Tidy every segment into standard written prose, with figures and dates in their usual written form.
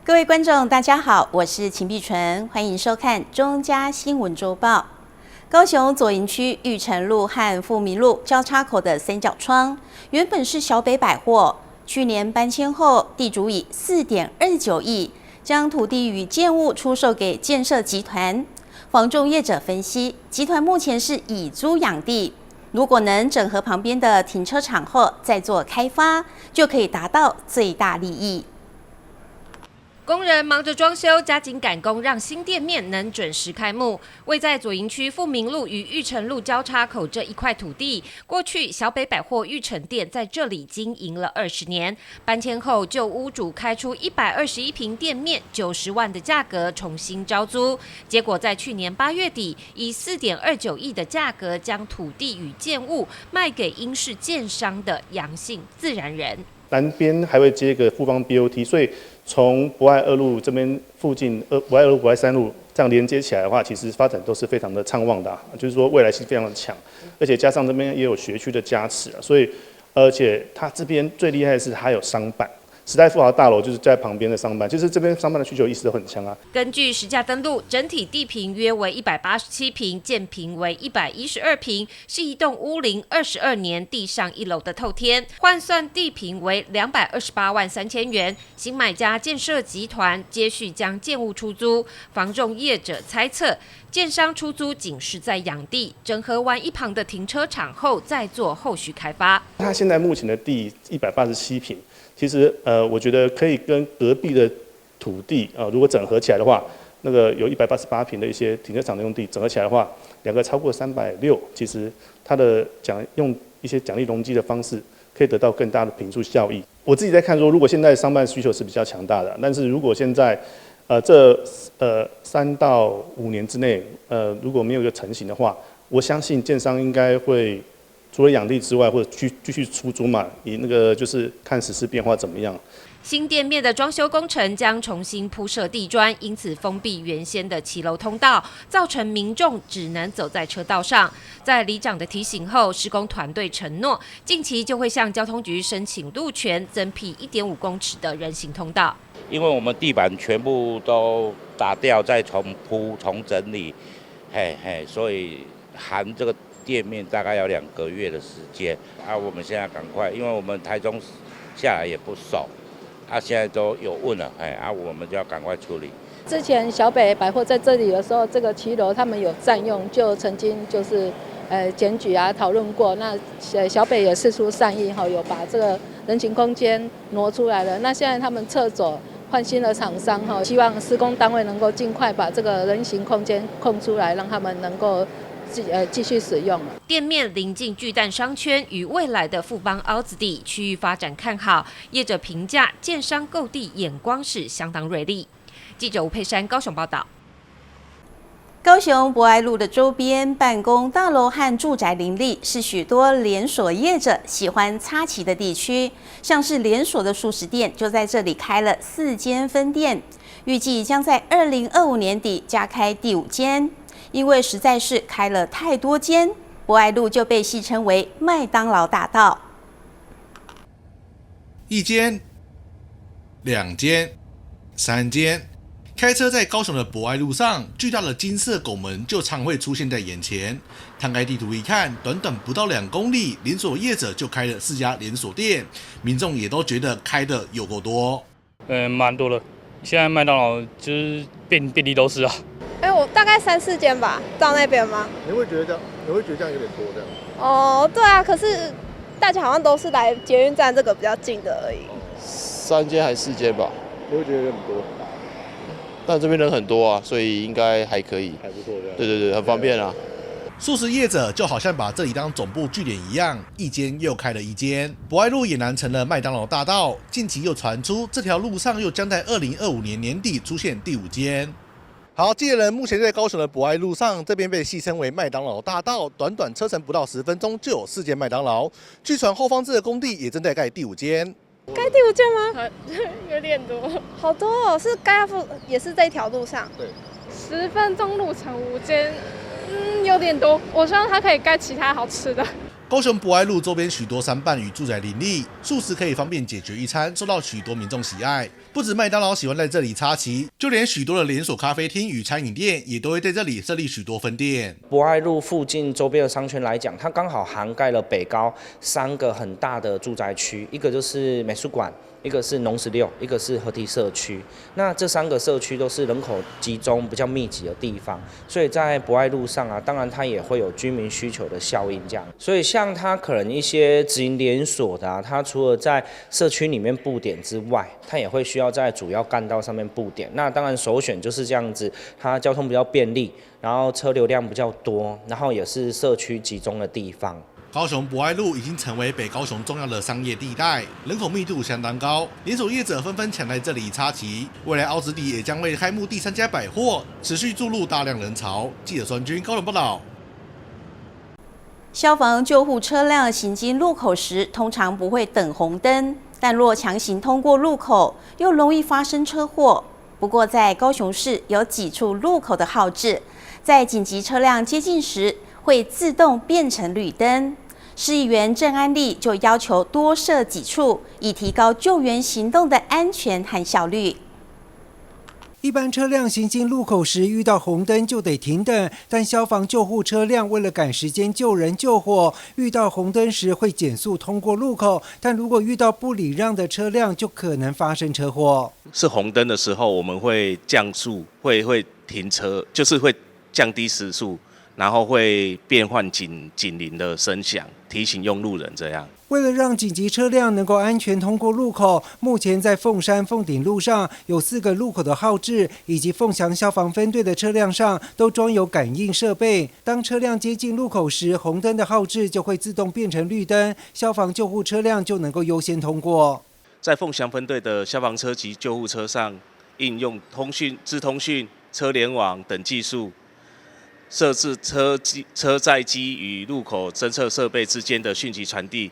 各位观众，大家好，我是秦碧纯，欢迎收看中嘉新闻周报。高雄左营区玉成路和富民路交叉口的三角窗，原本是小北百货，去年搬迁后，地主以4.29亿将土地与建物出售给建设集团。房仲业者分析，集团目前是以租养地，如果能整合旁边的停车场后再做开发，就可以达到最大利益。工人忙着装修，加紧赶工，让新店面能准时开幕。位在左营区富民路与玉成路交叉口这一块土地，过去小北百货玉成店在这里经营了20年。搬迁后，旧屋主开出121平店面90万的价格重新招租，结果在去年8月底，以4.29亿的价格将土地与建物卖给英式建商的阳性自然人。南边还会接一个富邦 BOT， 所以从博爱2路这边附近，博爱2路、博爱3路这样连接起来的话，其实发展都是非常的畅旺的，就是说未来性非常的强，而且加上这边也有学区的加持，所以而且它这边最厉害的是它有商办。时代富豪大楼就是在旁边的商办，就是这边商办的需求一直都很强啊。根据实价登录，整体地坪约为187坪，建坪为112坪，是一栋屋龄22年地上1楼的透天，换算地坪为228万3千元。新买家建设集团接续将建物出租，房仲业者猜测，建商出租仅是在养地，整合完一旁的停车场后再做后续开发。它现在目前的地187坪。其实我觉得可以跟隔壁的土地如果整合起来的话，那个有188坪的一些停车场的用地整合起来的话，两个超过360，其实它的用一些奖励容积的方式，可以得到更大的坪数效益。我自己在看说，如果现在商办需求是比较强大的，但是如果现在这3到5年之内如果没有一个成型的话，我相信建商应该会。除了养地之外，或者继续出租嘛，以那个就是看实施变化怎么样。新店面的装修工程将重新铺设地砖，因此封闭原先的骑楼通道，造成民众只能走在车道上。在里长的提醒后，施工团队承诺，近期就会向交通局申请路权，增辟1.5公尺的人行通道。因为我们地板全部都打掉，再重铺、重整理，所以含这个。店面大概要2个月的时间我们现在赶快，因为我们台中下来也不熟现在都有问了我们就要赶快处理。之前小北百货在这里的时候，这个骑楼他们有占用，就曾经就是检举讨论过。那小北也释出善意有把这个人行空间挪出来了。那现在他们撤走，换新的厂商希望施工单位能够尽快把这个人行空间空出来，让他们能够。继续使用了。店面临近巨蛋商圈与未来的富邦凹子地区域发展看好，业者评价建商购地眼光是相当锐利。记者吴佩珊高雄报道。高雄博爱路的周边办公大楼和住宅林立，是许多连锁业者喜欢插旗的地区。像是连锁的素食店就在这里开了4间分店，预计将在2025年底加开第5间。因为实在是开了太多间，博爱路就被戏称为麦当劳大道。1间、2间、3间，开车在高雄的博爱路上，巨大的金色拱门就常会出现在眼前。摊开地图一看，短短不到2公里，连锁业者就开了4家连锁店，民众也都觉得开的有够多。蛮多的，现在麦当劳就是遍地都是我大概3、4间吧，到那边吗？你会觉得这样有点多这样？哦，对啊，可是大家好像都是来捷运站这个比较近的而已。3间还4间吧？你会觉得很多？但这边人很多所以应该还可以，还不错这样。对，很方便素食业者就好像把这里当总部据点一样，1间又开了1间。博爱路也南成了麦当劳大道，近期又传出这条路上又将在2025年年底出现第5间。好，记者人目前在高雄的博爱路上，这边被戏称为麦当劳大道，短短车程不到10分钟就有4间麦当劳。据传后方这个工地也正在盖第5间。盖第5间吗？有点多，好多是盖也是这条路上。对，10分钟路程5间，有点多。我希望它可以盖其他好吃的。高雄博爱路周边许多商办与住宅林立，素食可以方便解决一餐，受到许多民众喜爱。不止麦当劳喜欢在这里插旗，就连许多的连锁咖啡厅与餐饮店也都会在这里设立许多分店。博爱路附近周边的商圈来讲，它刚好涵盖了北高3个很大的住宅区，一个就是美术馆，一个是农16，一个是合体社区。那这3个社区都是人口集中比较密集的地方，所以在博爱路上啊，当然它也会有居民需求的效应这样。所以像它可能一些直营连锁的啊，它除了在社区里面布点之外，它也会需要在主要干道上面布点。那当然首选就是这样子，它交通比较便利，然后车流量比较多，然后也是社区集中的地方。高雄博爱路已经成为北高雄重要的商业地带，人口密度相当高，连锁业者纷纷抢在这里插旗。未来凹子底也将为开幕第3家百货，持续注入大量人潮。记者孙军高雄报道。消防救护车辆行经路口时，通常不会等红灯，但若强行通过路口，又容易发生车祸。不过，在高雄市有几处路口的号志，在紧急车辆接近时，会自动变成绿灯。市议员郑安利就要求多设几处，以提高救援行动的安全和效率。一般车辆行经路口时遇到红灯就得停等，但消防救护车辆为了赶时间救人救火，遇到红灯时会减速通过路口，但如果遇到不礼让的车辆，就可能发生车祸。是红灯的时候，我们会降速，会停车，就是会降低时速。然后会变换警铃的声响，提醒用路人这样。为了让紧急车辆能够安全通过路口，目前在凤山凤顶路上有4个路口的号志，以及凤翔消防分队的车辆上都装有感应设备。当车辆接近路口时，红灯的号志就会自动变成绿灯，消防救护车辆就能够优先通过。在凤翔分队的消防车及救护车上，应用资通讯、车联网等技术。设置车载机与路口侦测设备之间的讯息传递，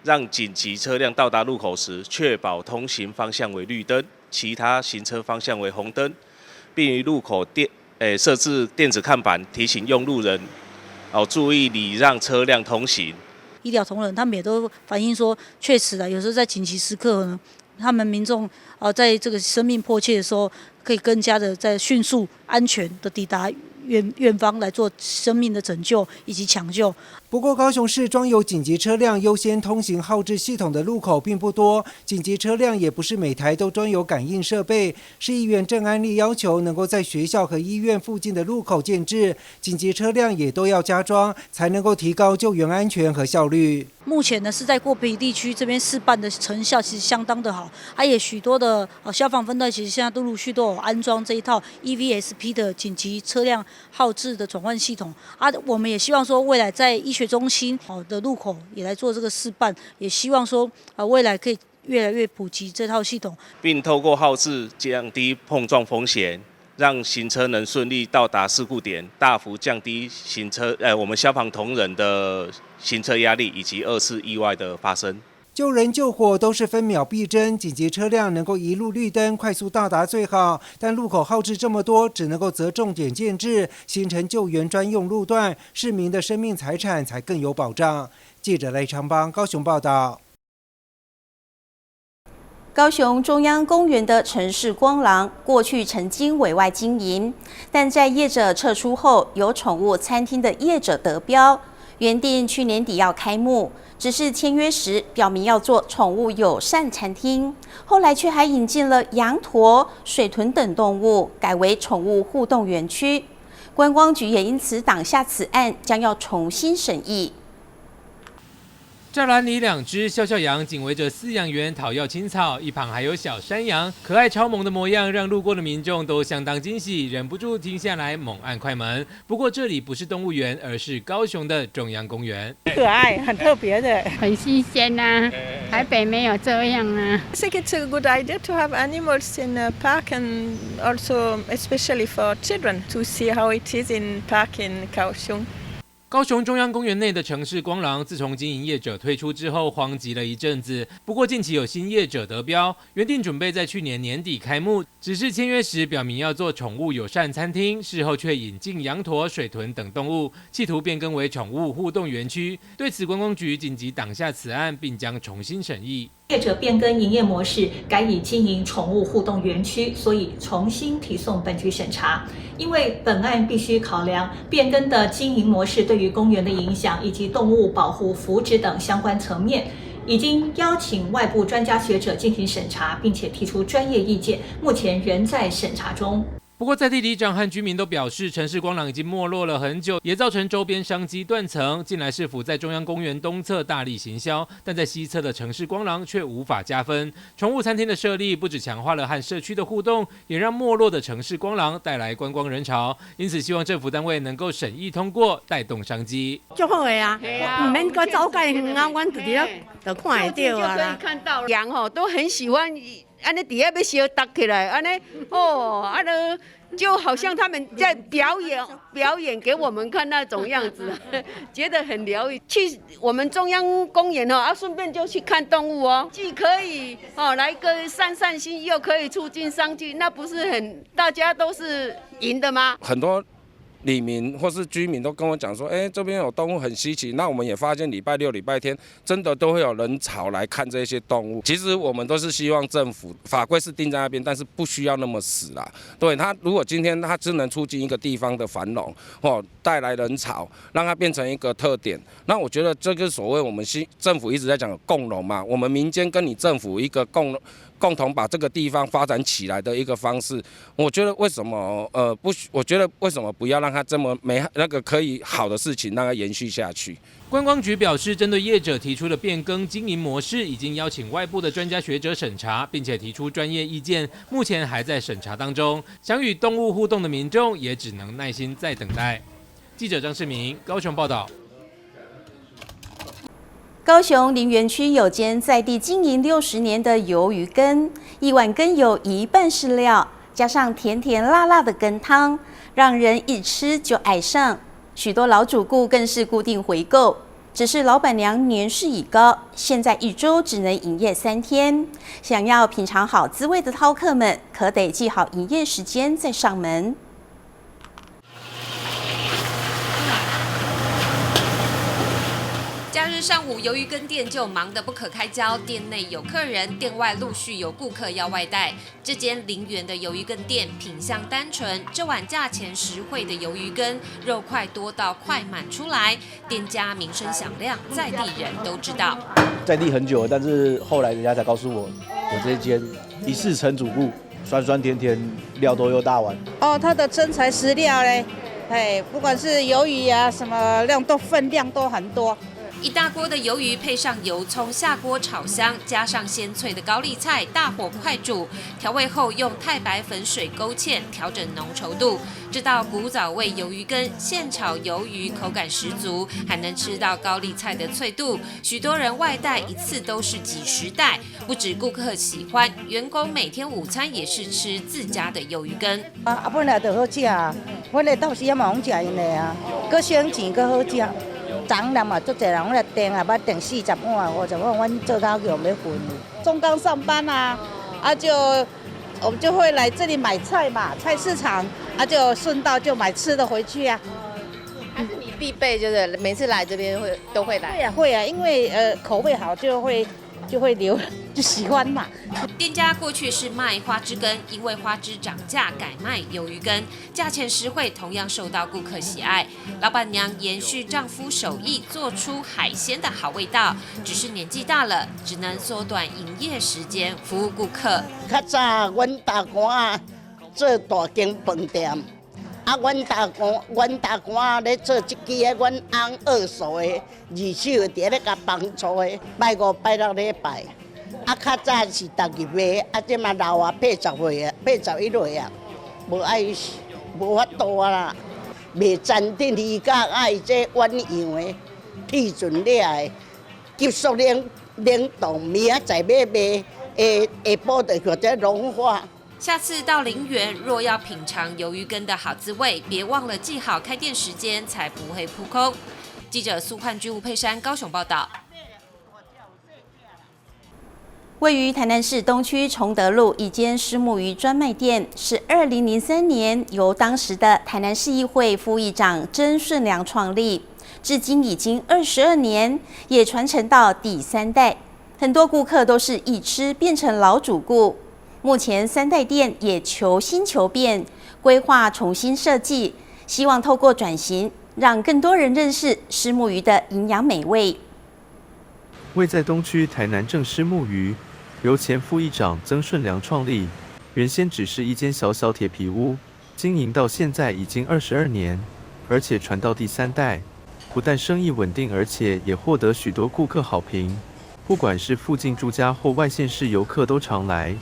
让紧急车辆到达路口时，确保通行方向为绿灯，其他行车方向为红灯，并于路口设置电子看板，提醒用路人注意礼让车辆通行。医疗同仁他们也都反映说，确实啊，有时候在紧急时刻呢，他们民众在这个生命迫切的时候，可以更加的在迅速、安全的抵达院方来做生命的拯救以及抢救。不过，高雄市装有紧急车辆优先通行号志系统的路口并不多，紧急车辆也不是每台都装有感应设备。市议员郑安利要求能够在学校和医院附近的路口建置紧急车辆，也都要加装，才能够提高救援安全和效率。目前呢是在过北地区这边试办的成效其实相当的好，也许多的消防分队其实现在都陆续都有安装这一套 EVSP 的紧急车辆号志的转换系统我们也希望说未来在医学中心的路口也来做这个试办，也希望说未来可以越来越普及这套系统，并透过号志降低碰撞风险，让行车能顺利到达事故点，大幅降低我们消防同仁的行车压力以及2次意外的发生。救人救火都是分秒必争，紧急车辆能够一路绿灯快速到达最好，但路口号志这么多，只能够择重点建置，形成救援专用路段，市民的生命财产才更有保障。记者赖长邦高雄报道。高雄中央公园的城市光廊过去曾经委外经营，但在业者撤出后，有宠物餐厅的业者得标，原定去年底要开幕，只是签约时表明要做宠物友善餐厅，后来却还引进了羊驼、水豚等动物，改为宠物互动园区。观光局也因此挡下此案，将要重新审议。栅栏里2只笑笑羊紧围着饲养员讨要青草，一旁还有小山羊，可爱超萌的模样让路过的民众都相当惊喜，忍不住停下来猛按快门。不过这里不是动物园，而是高雄的中央公园。可爱，很特别的，很新鲜啊！台北没有这样啊。I think it's a good idea to have animals in a park and also especially for children to see how it is in park in Kaohsiung. 高雄中央公园内的城市光廊，自从经营业者推出之后，荒寂了一阵子。不过近期有新业者得标，原定准备在去年年底开幕，只是签约时表明要做宠物友善餐厅，事后却引进羊驼、水豚等动物，企图变更为宠物互动园区。对此，观光局紧急挡下此案，并将重新审议。业者变更营业模式，改以经营宠物互动园区，所以重新提送本局审查。因为本案必须考量变更的经营模式对于公园的影响，以及动物保护福祉等相关层面，已经邀请外部专家学者进行审查，并且提出专业意见，目前仍在审查中。不过，在地里长和居民都表示，城市光廊已经没落了很久，也造成周边商机断层。近来市府在中央公园东侧大力行销，但在西侧的城市光廊却无法加分。宠物餐厅的设立不只强化了和社区的互动，也让没落的城市光廊带来观光人潮。因此，希望政府单位能够审议通过，带动商机。就好的啊，唔免个走介远啊，阮直接就看得到啊啦。羊吼都很喜欢。安尼底下要小搭起来，安尼哦，安尼就好像他们在表演给我们看那种样子，觉得很疗愈。去我们中央公园哦，顺便就去看动物哦，既可以来个散散心，又可以促进商机，那不是很大家都是赢的吗？很多里民或是居民都跟我讲说，这边有动物很稀奇。那我们也发现礼拜六、礼拜天真的都会有人潮来看这些动物。其实我们都是希望政府法规是定在那边，但是不需要那么死啦。对它，如果今天它只能促进一个地方的繁荣，带来人潮，让它变成一个特点，那我觉得这个所谓我们政府一直在讲共荣嘛，我们民间跟你政府一个共同把这个地方发展起来的一个方式，我觉得为什么我觉得为什么不要让它这么可以好的事情让它延续下去？观光局表示，针对业者提出的变更经营模式，已经邀请外部的专家学者审查，并且提出专业意见，目前还在审查当中。想与动物互动的民众也只能耐心再等待。记者张世明高雄报道。高雄林园区有间在地经营60年的鱿鱼羹，1碗羹有一半是料，加上甜甜辣辣的羹汤，让人一吃就爱上。许多老主顾更是固定回购，只是老板娘年事已高，现在1周只能营业3天。想要品尝好滋味的饕客们，可得记好营业时间再上门。假日上午，鱿鱼羹店就忙得不可开交，店内有客人，店外陆续有顾客要外带。这间林园的鱿鱼羹店品相单纯，这碗价钱实惠的鱿鱼羹，肉块多到快满出来，店家名声响亮，在地人都知道。在地很久了，但是后来人家才告诉我，有这间一试成主顾，酸酸甜甜，料多又大碗。它的真材实料嘞，不管是鱿鱼啊，什么量都分量都很多。一大锅的鱿鱼配上油葱下锅炒香，加上鲜脆的高丽菜，大火快煮，调味后用太白粉水勾芡，调整浓稠度。这道古早味鱿鱼羹现炒鱿鱼，口感十足，还能吃到高丽菜的脆度。许多人外带一次都是几10袋，不止顾客喜欢，员工每天午餐也是吃自家的鱿鱼羹。本来就好吃啊，我来到时也嘛好吃因的啊，搁省钱搁好吃。昨人嘛，足侪人来订啊，要订40碗、50碗，阮做到用要分。中钢上班啊，我们就会来这里买菜嘛，菜市场就顺道就买吃的回去啊。还是你必备，就是每次来这边都会来。会啊，因为口味好就会留，就喜欢嘛。店家过去是卖花枝羹，因为花枝涨价，改卖鱿鱼羹，价钱实惠，同样受到顾客喜爱。老板娘延续丈夫手艺，做出海鲜的好味道，只是年纪大了，只能缩短营业时间，服务顾客。较早阮大官做大间饭店，阮大官咧做这支的，阮翁二嫂的二手伫咧甲帮助的，拜5拜6礼拜。较早是逐日卖，即嘛老啊80岁啊，81岁啊，无法度啊啦，袂坚定理解爱这鸳鸯的批准了的，急速冷冻，明仔载要卖，下晡就或者融化。下次到林园，若要品尝鱿鱼羹的好滋味，别忘了记好开店时间，才不会扑空。记者苏焕居、吴佩珊高雄报道。位于台南市东区崇德路一间虱目鱼专卖店，是2003年由当时的台南市议会副议长曾顺良创立，至今已经22年，也传承到第3代。很多顾客都是一吃变成老主顾。目前3代店也求新求变，规划重新设计，希望透过转型，让更多人认识虱目鱼的营养美味。位在东区台南正虱目鱼，由前副议长曾顺良创立，原先只是一间小小铁皮屋，经营到现在已经22年，而且传到第3代，不但生意稳定，而且也获得许多顾客好评。不管是附近住家或外县市游客都常来，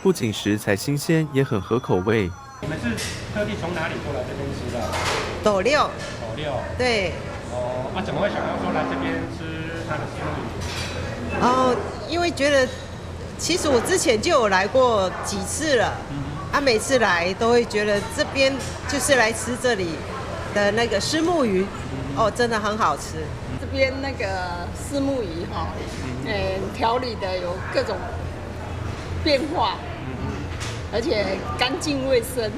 不仅食材新鲜，也很合口味。你们是特地从哪里过来这边吃的？斗六。斗六。对。哦，怎么会想要说来这边吃它的虱目鱼？哦，因为觉得。其实我之前就有来过几次了，每次来都会觉得这边就是来吃这里的那个虱目鱼，真的很好吃。这边那个虱目鱼调理的有各种变化，而且干净卫生，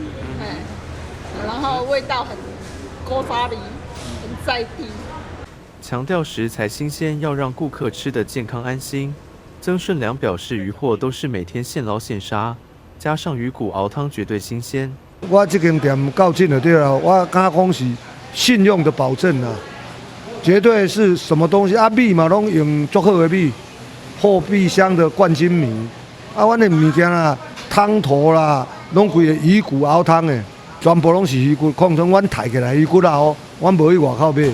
然后味道很勾沙梨，很在地。强调食材新鲜，要让顾客吃得健康安心。曾顺良表示，鱼货都是每天现捞现杀，加上鱼骨熬汤绝对新鲜。我这间店够近就对了，我敢讲是信用的保证啊，绝对是什么东西米嘛拢用足好的米，后壁乡的冠军米。阮的物件啦，汤头啦，拢规个鱼骨熬汤的，全部拢是鱼骨，况且阮抬起来鱼骨啦阮无去外口买。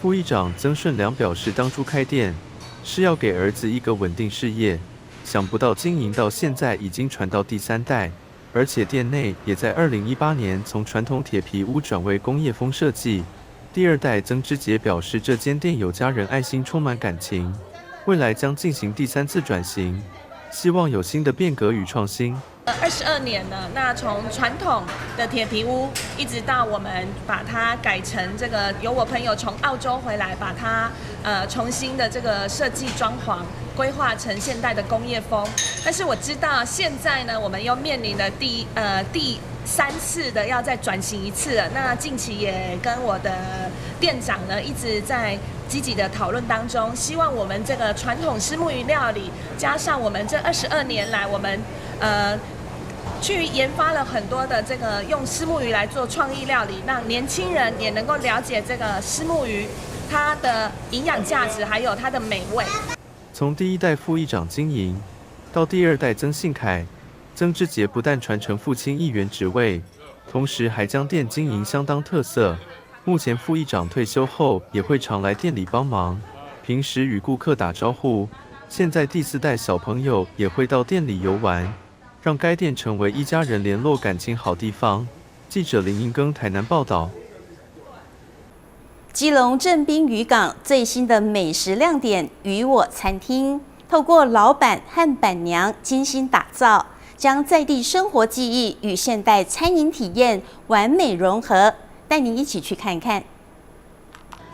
副议长曾顺良表示，当初开店是要给儿子一个稳定事业，想不到经营到现在已经传到第3代，而且店内也在2018年从传统铁皮屋转为工业风设计。第2代曾之杰表示，这间店有家人爱心，充满感情，未来将进行第3次转型，希望有新的变革与创新。22年了，那从传统的铁皮屋，一直到我们把它改成这个，有我朋友从澳洲回来，把它重新的这个设计装潢，规划成现代的工业风。但是我知道现在呢，我们又面临了第3次的要再转型一次了。那近期也跟我的店长呢一直在积极的讨论当中，希望我们这个传统虱目鱼料理，加上我们这22年来我们去研发了很多的这个用虱目鱼来做创意料理，让年轻人也能够了解这个虱目鱼它的营养价值，还有它的美味。从第1代副议长经营到第2代曾信凯、曾之杰，不但传承父亲议员职位，同时还将店经营相当特色。目前副议长退休后，也会常来店里帮忙，平时与顾客打招呼。现在第4代小朋友也会到店里游玩，让该店成为一家人联络感情好地方。记者林英庚台南报道。基隆正滨渔港最新的美食亮点渔我餐厅，透过老板和板娘精心打造，将在地生活技艺与现代餐饮体验完美融合，带您一起去看看。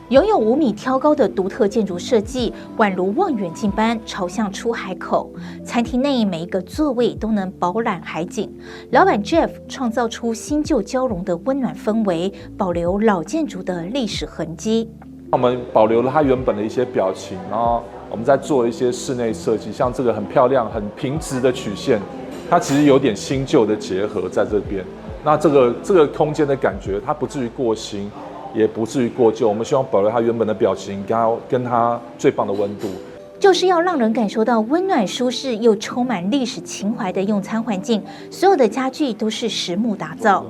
拥有5米挑高的独特建筑设计，宛如望远镜般朝向出海口。餐厅内每一个座位都能饱览海景。老板 Jeff 创造出新旧交融的温暖氛围，保留老建筑的历史痕迹。我们保留了它原本的一些表情，然后我们在做一些室内设计，像这个很漂亮、很平直的曲线，它其实有点新旧的结合在这边。那这个空间的感觉，它不至于过新，也不至于过旧，我们希望保留它原本的表情，跟它最棒的温度，就是要让人感受到温暖、舒适又充满历史情怀的用餐环境。所有的家具都是实木打造，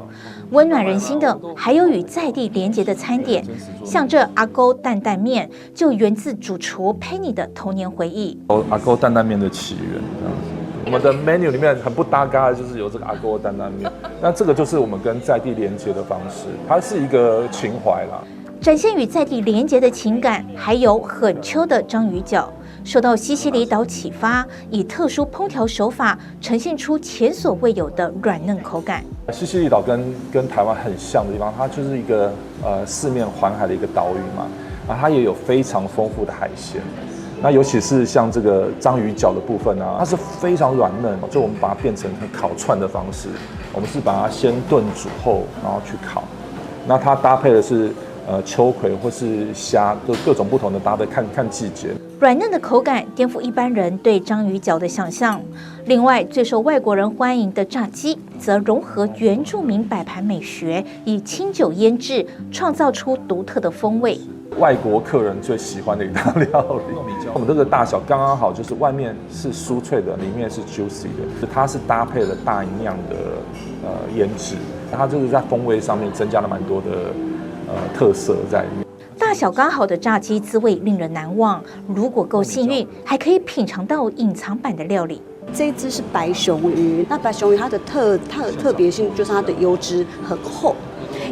温暖人心的还有与在地连结的餐点，像这阿勾担担面就源自主厨 Penny 的童年回忆。阿勾担担面的起源这样子。我们的 menu 里面很不搭嘎的就是有这个阿勾担担面，那这个就是我们跟在地连接的方式，它是一个情怀啦。展现与在地连结的情感，还有很秋的章鱼脚，受到西西里岛启发，以特殊烹调手法呈现出前所未有的软嫩口感。西西里岛跟台湾很像的地方，它就是一个四面环海的一个岛屿嘛。它也有非常丰富的海鲜。那尤其是像这个章鱼脚的部分啊，它是非常软嫩，就我们把它变成烤串的方式，我们是把它先炖煮后，然后去烤。那它搭配的是秋葵或是虾，就各种不同的搭配，看季节。软嫩的口感颠覆一般人对章鱼脚的想象。另外，最受外国人欢迎的炸鸡，则融合原住民摆盘美学，以清酒腌制，创造出独特的风味。外国客人最喜欢的一道料理，我们这个大小刚刚好，就是外面是酥脆的，里面是 juicy 的。它是搭配了大营养的腌制，它就是在风味上面增加了蛮多的特色在里面。大小刚好的炸鸡滋味令人难忘，如果够幸运，还可以品尝到隐藏版的料理。这一只是白熊鱼，那白熊鱼它的特别性就是它的油脂很厚。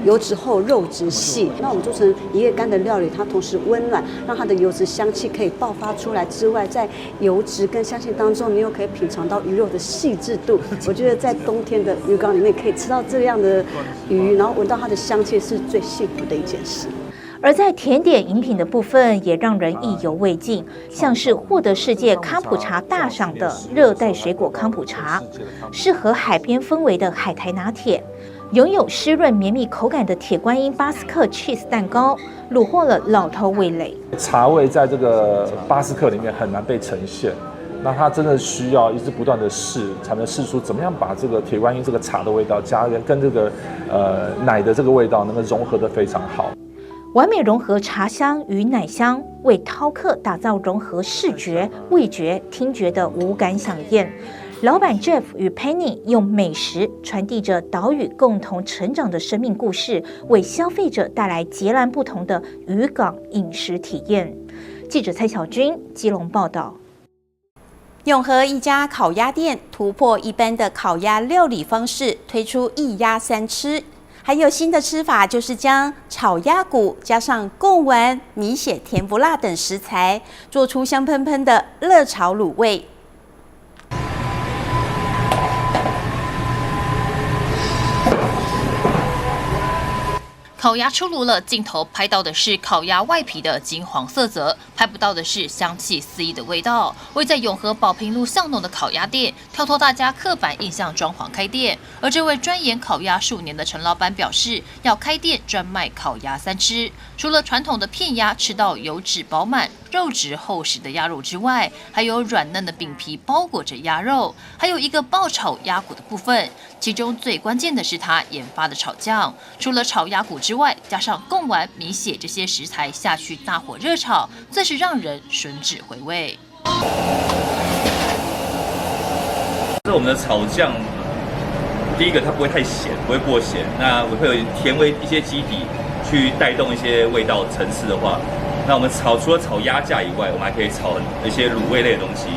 油脂厚，肉质细。那我们做成一夜干的料理，它同时温暖，让它的油脂香气可以爆发出来之外，在油脂跟香气当中，你又可以品尝到鱼肉的细致度。我觉得在冬天的鱼缸里面可以吃到这样的鱼，然后闻到它的香气，是最幸福的一件事。而在甜点饮品的部分，也让人意犹未尽，像是获得世界康普茶大赏的热带水果康普茶，适合海边氛围的海苔拿铁。拥有湿润绵密口感的铁观音巴斯克 cheese 蛋糕，虏获了老饕味蕾。茶味在这个巴斯克里面很难被呈现，那它真的需要一直不断的试，才能试出怎么样把这个铁观音这个茶的味道加跟这个奶的这个味道能够融合得非常好。完美融合茶香与奶香，为饕客打造融合视觉、味觉、听觉的五感飨宴。老板 Jeff 与 Penny 用美食传递着岛屿共同成长的生命故事，为消费者带来截然不同的渔港饮食体验。记者蔡小军基隆报道。永和一家烤鸭店突破一般的烤鸭料理方式，推出一鸭三吃。还有新的吃法，就是将炒鸭骨加上贡丸、米血、甜不辣等食材，做出香喷喷的热炒卤味。烤鸭出炉了，镜头拍到的是烤鸭外皮的金黄色泽，拍不到的是香气四溢的味道。位在永和保平路巷弄的烤鸭店，跳脱大家刻板印象装潢开店。而这位钻研烤鸭数年的陈老板表示，要开店专卖烤鸭三吃。除了传统的片鸭吃到油脂饱满、肉质厚实的鸭肉之外，还有软嫩的饼皮包裹着鸭肉，还有一个爆炒鸭骨的部分。其中最关键的是他研发的炒酱，除了炒鸭骨之外，加上贡丸、米血这些食材下去大火热炒，最是让人吮指回味。这我们的炒酱，第一个它不会太咸，不会过咸，那我会有甜味一些基底去带动一些味道层次的话，那我们除了炒鸭架以外，我们还可以炒一些卤味类的东西。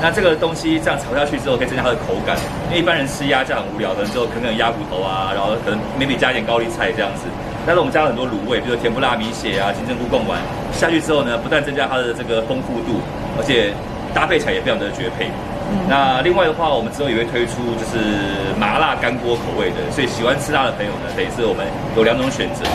那这个东西这样炒下去之后，可以增加它的口感。因为一般人吃鸭架很无聊，可能就啃鸭骨头啊，然后可能 maybe 加一点高丽菜这样子。但是我们加了很多卤味，比如甜不辣米血啊、金针菇贡丸下去之后呢，不但增加它的这个丰富度，而且搭配起来也非常的绝配。那另外的话，我们之后也会推出就是麻辣干锅口味的，所以喜欢吃辣的朋友呢，等于是我们有2种选择。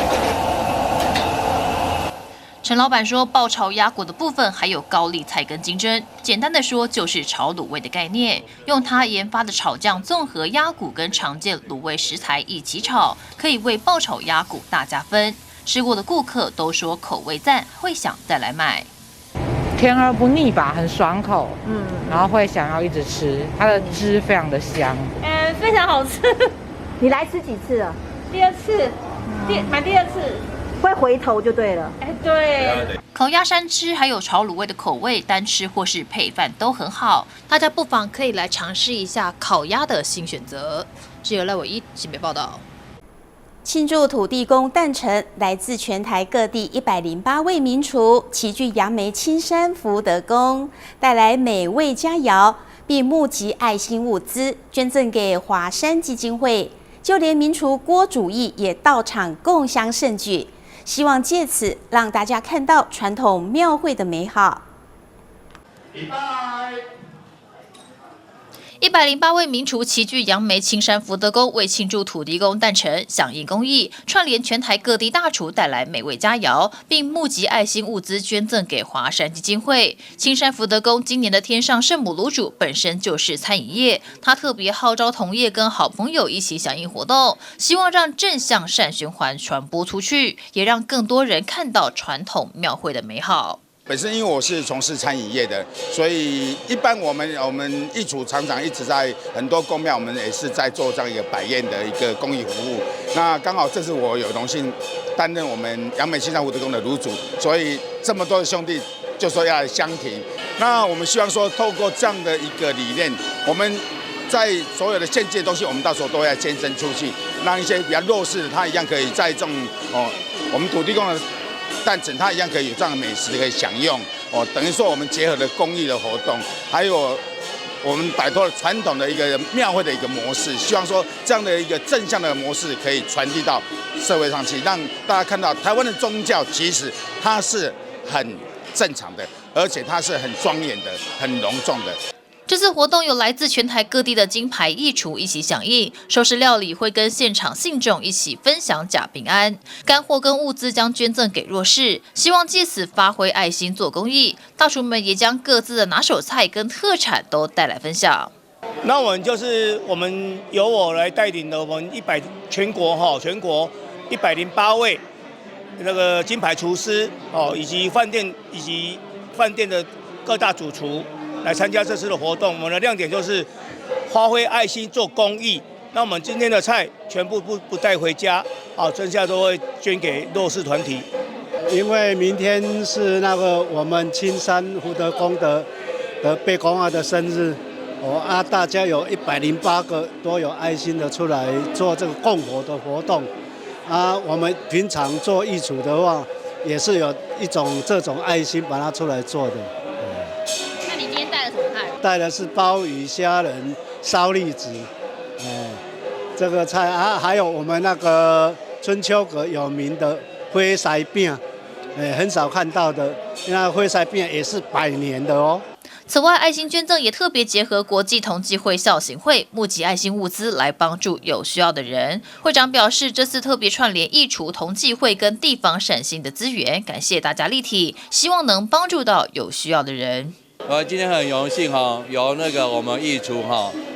陈老板说，爆炒鸭骨的部分还有高丽菜跟金针，简单的说就是炒卤味的概念。用他研发的炒酱综合鸭骨跟常见卤味食材一起炒，可以为爆炒鸭骨大加分。吃过的顾客都说口味赞，会想再来买。甜而不腻吧，很爽口，然后会想要一直吃，它的汁非常的香，非常好吃。你来吃几次了？第2次，买第2次。会回头就对了。对。烤鸭三吃还有炒卤味的口味，单吃或是配饭都很好，大家不妨可以来尝试一下烤鸭的新选择。记者赖伟一新北报道。庆祝土地公诞辰，来自全台各地108位名厨齐聚杨梅青山福德宫，带来美味佳肴，并募集爱心物资，捐赠给华山基金会。就连名厨郭主义也到场共襄盛举。希望借此让大家看到传统庙会的美好。108位民厨齐聚杨梅青山福德宫，为庆祝土地公诞辰，响应公益，串联全台各地大厨带来美味佳肴，并募集爱心物资捐赠给华山基金会。青山福德宫今年的天上圣母炉主本身就是餐饮业，他特别号召同业跟好朋友一起响应活动，希望让正向善循环传播出去，也让更多人看到传统庙会的美好。本身因为我是从事餐饮业的，所以一般我们义厨常常一直在很多宫庙，我们也是在做这样一个摆宴的一个公益服务。那刚好这次我有荣幸担任我们杨梅青山福德宫的炉主，所以这么多的兄弟就说要来相挺。那我们希望说，透过这样的一个理念，我们在所有的献祭的东西，我们到时候都要捐赠出去，让一些比较弱势的他一样可以在这种我们土地公的诞辰，他一样可以有这样的美食可以享用等于说我们结合了公益的活动，还有我们摆脱了传统的一个庙会的一个模式，希望说这样的一个正向的模式可以传递到社会上去，让大家看到台湾的宗教其实它是很正常的，而且它是很庄严的、很隆重的。这次活动有来自全台各地的金牌义厨一起响应，熟食料理会跟现场信众一起分享甲平安，干货跟物资将捐赠给弱势，希望借此发挥爱心做公益。大厨们也将各自的拿手菜跟特产都带来分享。那我们由我来带领的，我们全国108位那个金牌厨师以及饭店的各大主厨来参加这次的活动。我们的亮点就是发挥爱心做公益。那我们今天的菜全部不带回家，剩下都会捐给弱势团体。因为明天是那个我们青山福德宫的贝公阿的生日，大家有108个都有爱心的出来做这个供火的活动。我们平常做义厨的话，也是有这种爱心把它出来做的。那你今天带了什么菜？带的是鲍鱼、虾仁、烧栗子，这个菜还有我们那个春秋阁有名的灰筛饼，很少看到的，那灰筛饼也是100年的哦。此外，爱心捐赠也特别结合国际同济会孝行会，募集爱心物资来帮助有需要的人。会长表示，这次特别串联义厨同济会跟地方善心的资源，感谢大家力挺，希望能帮助到有需要的人。今天很荣幸由那个我们义厨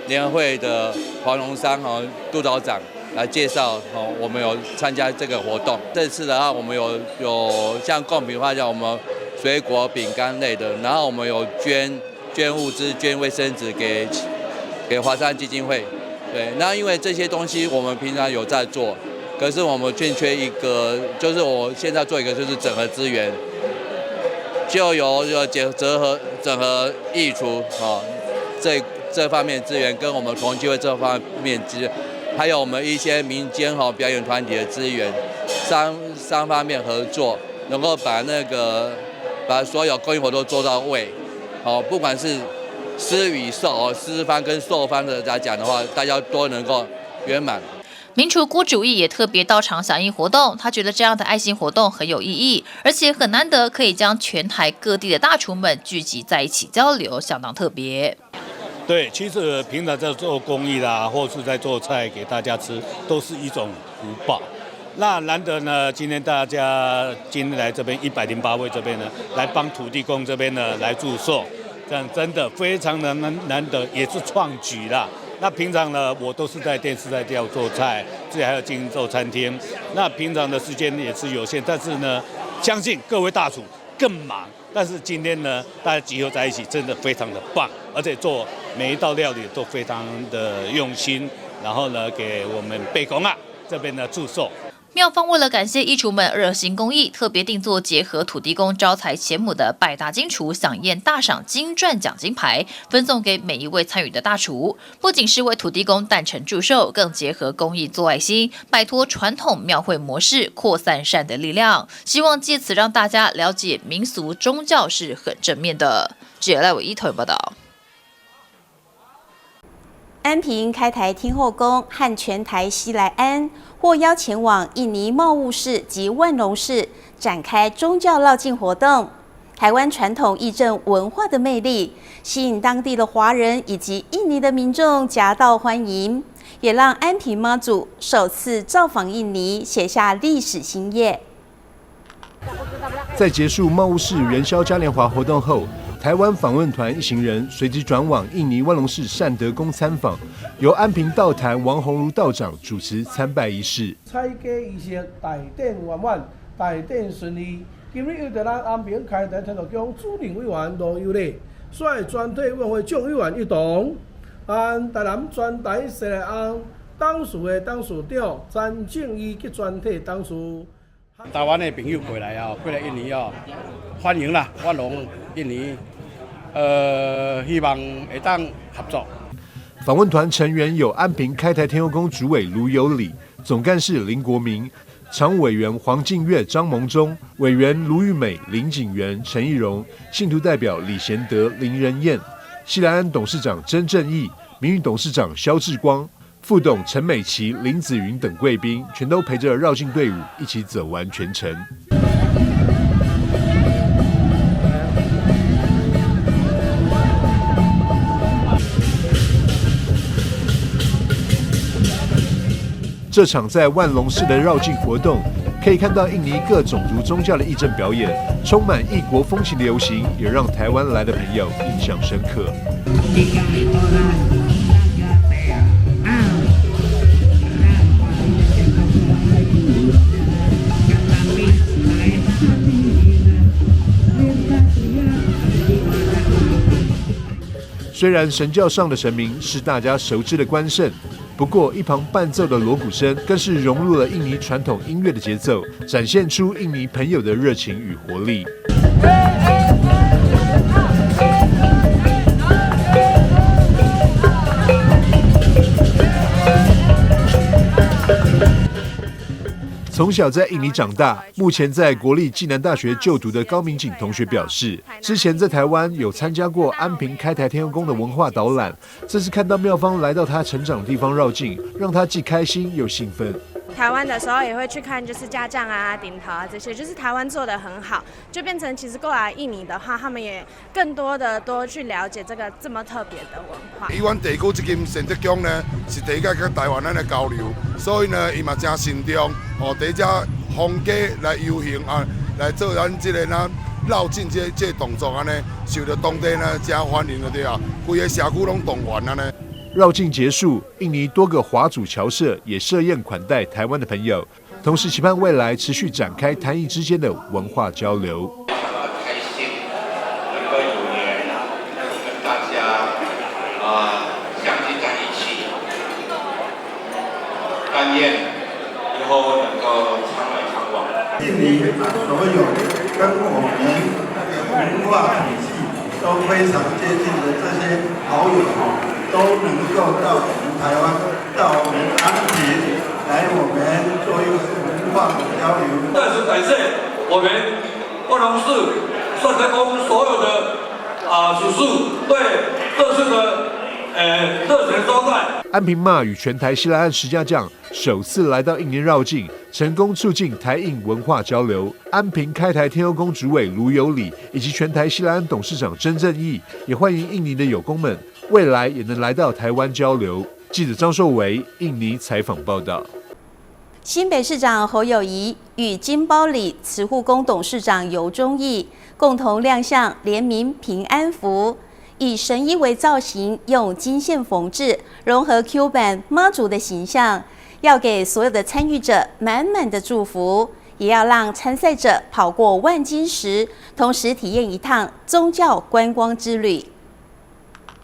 联合会的黄荣山督导长来介绍我们有参加这个活动。这次的话，我们有像贡品的话，像我们水果、饼干类的，然后我们有捐物资、捐卫生纸给华山基金会。对，那因为这些东西我们平常有在做，可是我们缺一个，就是我现在做一个就是整合资源，就有整合义厨这方面资源，跟我们同济会这方面资源，还有我们一些民间表演团体的资源，三方面合作，能够把所有公益活动做到位，不管是施与受，施方跟受方的来讲的话，大家都能够圆满。民厨郭主义也特别到场响应活动，他觉得这样的爱心活动很有意义，而且很难得可以将全台各地的大厨们聚集在一起交流，相当特别。对，其实平常在做公益啦，或是在做菜给大家吃，都是一种福报。那难得呢，今天大家来这边108位这边呢，来帮土地公这边呢来祝寿，这样真的非常的难得，也是创举啦。那平常呢，我都是在电视在做菜，自己还有经营做餐厅。那平常的时间也是有限，但是呢，相信各位大厨更忙。但是今天呢，大家集合在一起，真的非常的棒，而且做每一道料理都非常的用心。然后呢，给我们贝公啊这边的祝寿。庙方为了感谢义厨们热心公益，特别定做结合土地公招财钱母的百大金厨飨宴大赏金钻奖金牌，分送给每一位参与的大厨。不仅是为土地公诞辰祝寿，更结合公益做爱心，摆脱传统庙会模式，扩散善的力量。希望借此让大家了解民俗宗教是很正面的。记者赖伟一头报道。安平开台天后宫和全台西来安获邀前往印尼茂物市及万隆市展开宗教绕境活动。台湾传统义政文化的魅力，吸引当地的华人以及印尼的民众夹道欢迎，也让安平妈祖首次造访印尼，写下历史新页。在结束贸务市元宵嘉年华活动后，台湾访问团一行人随即转往印尼万隆市善德宫参访，由安平道坛王宏儒道长主持参拜仪式。采家仪式大典圆满，大典顺利。今日由着咱安平开台天主宫主任委员罗友礼率全体委员会众委员一同，按台南全台西来安董事的董事长詹正义及全体董事。台湾的朋友过来印尼欢迎啦，万隆印尼，希望会当合作。访问团成员有安平开台天后宫主委卢有礼、总干事林国民、常务委员黄敬月、张蒙忠、委员卢玉美、林景元、陈义荣、信徒代表李贤德、林仁燕、西来安董事长曾正义、民运董事长萧志光、副董陈美琪、林子云等贵宾，全都陪着绕境队伍一起走完全程。这场在万隆市的绕境活动，可以看到印尼各种族宗教的义政表演，充满异国风情的游行，也让台湾来的朋友印象深刻。虽然神教上的神明是大家熟知的关圣，不过一旁伴奏的锣鼓声更是融入了印尼传统音乐的节奏，展现出印尼朋友的热情与活力。从小在印尼长大，目前在国立暨南大学就读的高明景同学表示，之前在台湾有参加过安平开台天后宫的文化导览，这次看到庙方来到他成长的地方绕境，让他既开心又兴奋。台湾的时候也会去看，就是家将啊、顶头啊这些，就是台湾做得很好，就变成其实过来印尼的话，他们也更多去了解这个这么特别的文化。以阮地区这间神德宫呢，是第一个跟台湾人的交流，所以呢，伊嘛真慎重第一只皇家来游行来做咱这个绕境这动作安尼，受到当地呢真欢迎的对啊，规个社区拢动员安尼。绕境结束，印尼多个华族侨社也设宴款待台湾的朋友，同时期盼未来持续展开台印之间的文化交流。开心能够有缘跟大家相聚在一起，但愿以后能够常来常往。印尼所有跟我们文化体系都非常接近的这些好友都能够到我们台湾，到我们安平来，我们做一个文化的交流。再次感谢我们万隆市善德宫所有的主事对这次的热情招待。安平妈与全台西来岸10家将首次来到印尼绕境，成功促进台印文化交流。安平开台天后宫主委卢有礼以及全台西来岸董事长曾正义也欢迎印尼的友工们未来也能来到台湾交流。记者张寿维印尼采访报道。新北市长侯友宜与金包里慈护宫董事长尤忠义共同亮相联名平安符，以神衣为造型，用金线缝制，融合 Q 版妈祖的形象，要给所有的参与者满满的祝福，也要让参赛者跑过万金石，同时体验一趟宗教观光之旅。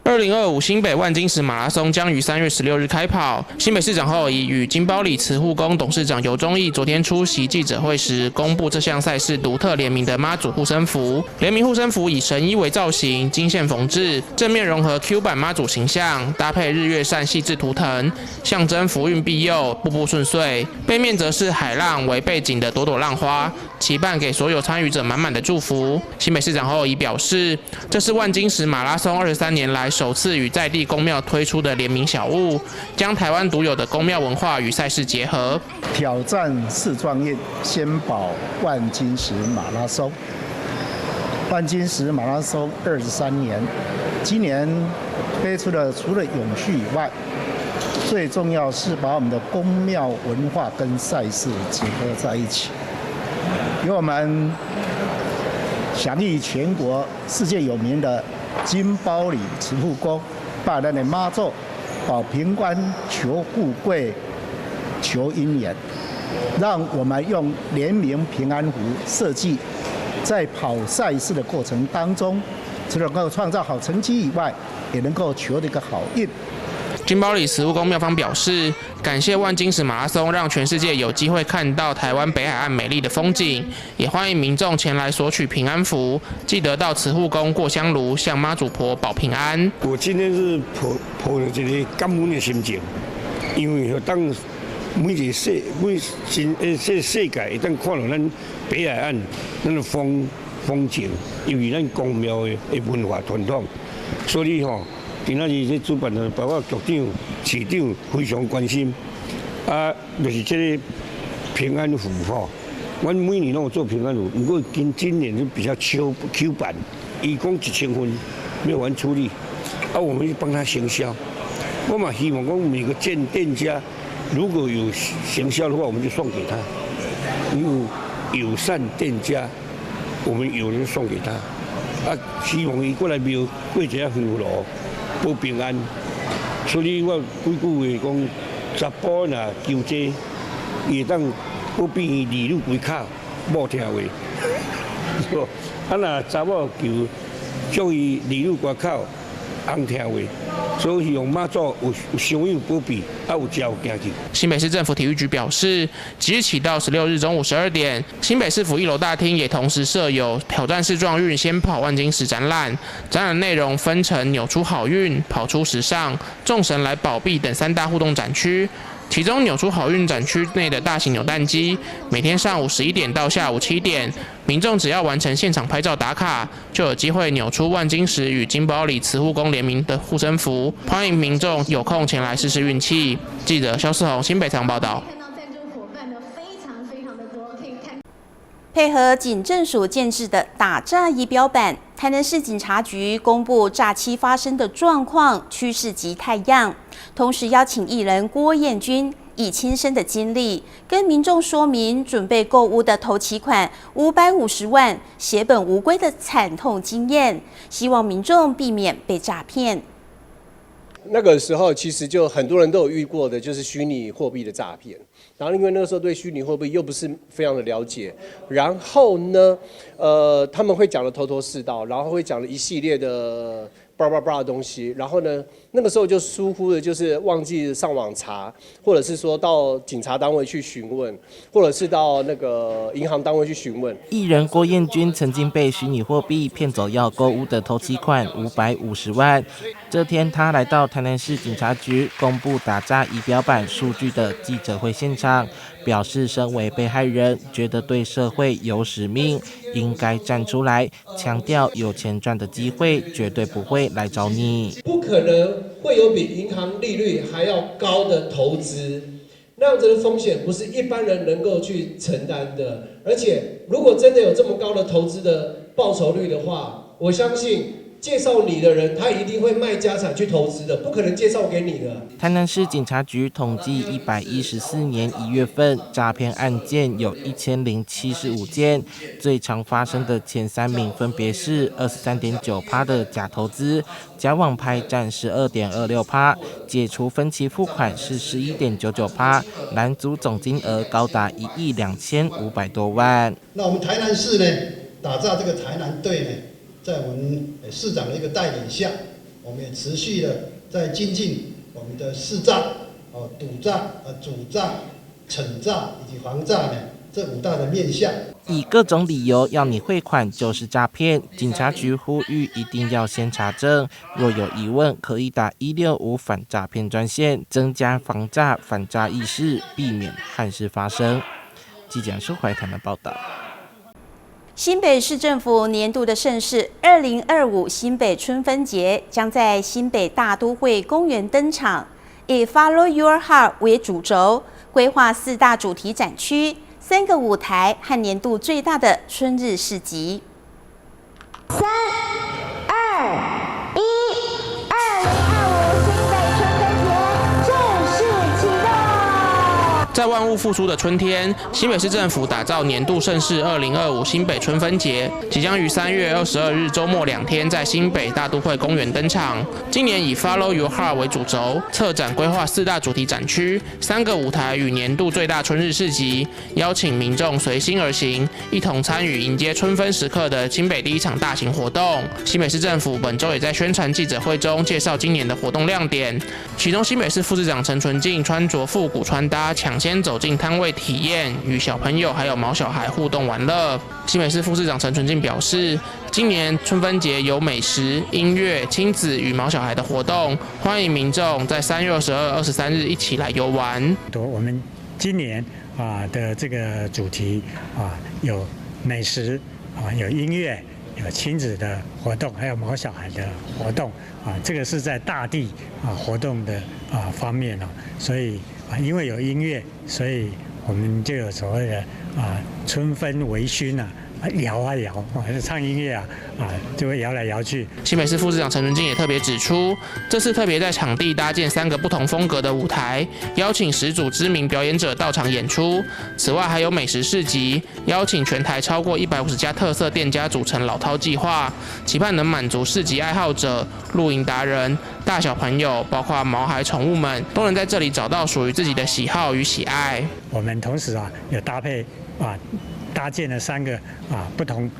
2025新北万金石马拉松将于3月16日开跑。新北市长侯友宜与金包里慈护宫董事长尤忠义昨天出席记者会时，公布这项赛事独特联名的妈祖护身符。联名护身符以神衣为造型，金线缝制，正面融合 Q 版妈祖形象，搭配日月扇细致图腾，象征福运庇佑、步步顺遂。背面则是海浪为背景的朵朵浪花，期盼给所有参与者满满的祝福。新北市长侯友宜表示，这是万金石马拉松23年来首次与在地公庙推出的联名小物，将台湾独有的公庙文化与赛事结合，挑战世壮运，先保万金石马拉松。万金石马拉松23年，今年推出了除了永续以外，最重要是把我们的宫庙文化跟赛事结合在一起，由我们享誉全国、世界有名的金包里慈护宫，把咱的妈祖保平安、求富贵、求姻缘，让我们用联名平安符设计。在跑赛事的过程当中，除了能够创造好成绩以外，也能够求得一个好运。金包里慈护宫庙方表示，感谢万金石马拉松，让全世界有机会看到台湾北海岸美丽的风景，也欢迎民众前来索取平安符，记得到慈护宫过香炉，向妈祖婆保平安。我今天是抱着一个感恩的心情，因为当每个世界会当看到咱北海岸咱的风景，因为咱宫庙的文化传统，所以今仔日这主办的包括局长、市长非常关心，就是这个平安符阮每年都有做平安符，不过今年就比较Q版，一共1000份没有完处理，我们就帮他行销。我嘛希望讲每个店家。如果有行销的话，我们就送给他；有友善店家，我们有人送给他。希望伊过来庙过一下香炉，保平安。所以我几句话讲，查甫若求这，伊会当保庇儿女规卡，某听话。若查某求将伊儿女关口，翁听话。所以用妈祖有相应保庇，有教有行去。新北市政府体育局表示，即日起到16日中午12点，新北市府1楼大厅也同时设有挑战式壮运先跑万金石展览。展览内容分成扭出好运、跑出时尚、众神来保庇等3大互动展区。其中扭出好运展区内的大型扭蛋机，每天上午11点到下午7点，民众只要完成现场拍照打卡，就有机会扭出万金石与金包里慈护宫联名的护身符。欢迎民众有空前来试试运气。记者肖世宏新北采访报道。配合警政署建制的打诈仪表板，台南市警察局公布诈欺发生的状况、趋势及态样，同时邀请艺人郭彦均以亲身的经历，跟民众说明准备购屋的头期款550万血本无归的惨痛经验，希望民众避免被诈骗。那个时候其实就很多人都有遇过的，就是虚拟货币的诈骗。然后因为那个时候对虚拟货币又不是非常的了解，然后呢，他们会讲的头头是道，然后会讲了一系列的叭的东西，然后呢，那个时候就疏忽的就是忘记上网查，或者是说到警察单位去询问，或者是到那个银行单位去询问。艺人郭彦均曾经被虚拟货币骗走要购屋的头期款550万。这天，他来到台南市警察局公布打诈仪表板数据的记者会现场，表示身为被害人，觉得对社会有使命，应该站出来，强调有钱赚的机会绝对不会来找你。不可能会有比银行利率还要高的投资，那样子的风险不是一般人能够去承担的。而且，如果真的有这么高的投资的报酬率的话，我相信介绍你的人，他一定会卖家产去投资的，不可能介绍给你的。台南市警察局统计114年1月份诈骗案件有1075件，最常发生的前3名分别是 23.9% 的假投资，假网拍占 12.26%， 解除分期付款是 11.99%， 拦阻总金额高达1亿2500多万。那我们台南市呢，打造这个台南队呢，在我们市长的一个带领下，我们也持续的在精进我们的市诈、赌诈、主诈、惩诈以及防诈呢这5大的面向。以各种理由要你汇款就是诈骗，警察局呼吁一定要先查证，若有疑问可以打165反诈骗专线，增加防诈反诈意识，避免憾事发生。记者苏怀台南报道。新北市政府年度的盛事2025新北春分节将在新北大都会公园登场，以 Follow Your Heart 为主轴，规划4大主题展区、3个舞台和年度最大的春日市集。在万物复苏的春天，新北市政府打造年度盛事2025新北春分节，即将于3月22日周末2天在新北大都会公园登场。今年以 Follow Your Heart 为主轴，策展规划4大主题展区、3个舞台与年度最大春日市集，邀请民众随心而行，一同参与迎接春分时刻的新北第一场大型活动。新北市政府本周也在宣传记者会中介绍今年的活动亮点，其中新北市副市长陈纯进穿着复古穿搭，抢先走进摊位体验，与小朋友还有毛小孩互动玩乐。新北市副市长陈纯进表示，今年春分节有美食、音乐、亲子与毛小孩的活动，欢迎民众在3月22、23日一起来游玩。我们今年的这个主题有美食有音乐。有亲子的活动，还有毛小孩的活动这个是在大地活动的方面所以因为有音乐，所以我们就有所谓的春分微醺摇啊摇唱音乐就会摇来摇去。新北市副市长陈纯进也特别指出，这次特别在场地搭建3个不同风格的舞台，邀请10组知名表演者到场演出。此外还有美食市集，邀请全台超过150家特色店家组成老饕计划，期盼能满足市集爱好者、露营达人、大小朋友，包括毛孩宠物们，都能在这里找到属于自己的喜好与喜爱。我们同时有搭配搭建了3个不同